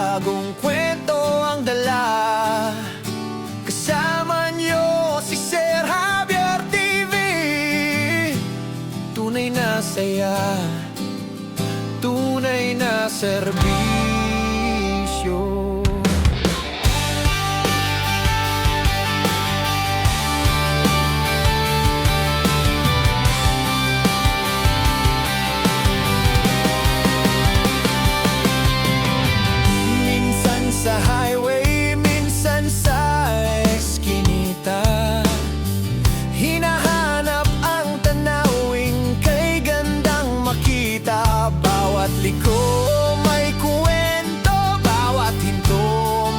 bagong kwento ang dala. Kasama niyo si Sir Javier TV. Tunay na saya, tunay na serbisyo. Sa highway, minsan sa eskinita, hinahanap ang tanawing kay gandang makita. Bawat liko may kwento, bawat hinto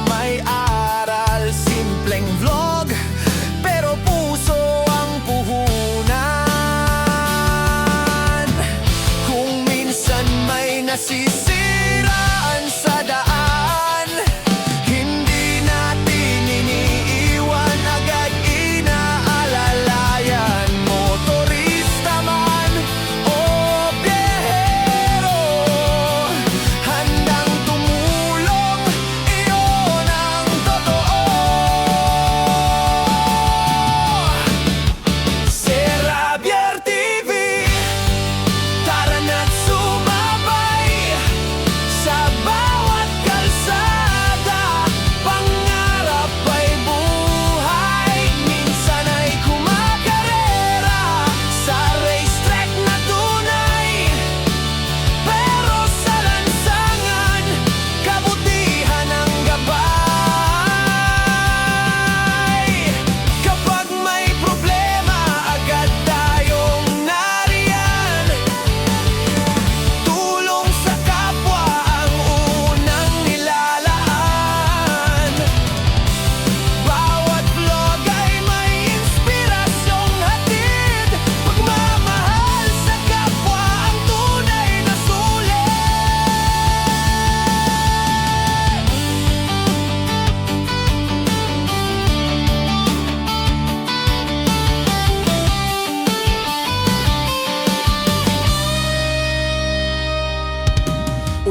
may aral. Simpleng vlog, pero puso ang puhunan. Kung minsan may nasisiraan sa daan,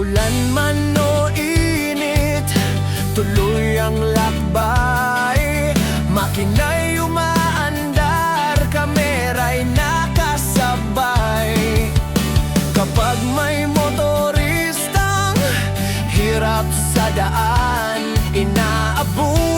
ulan man o init, tuloy ang lakbay. Makina'y umaandar, kamera'y nakasabay. Kapag may motoristang hirap sa daan, inaabot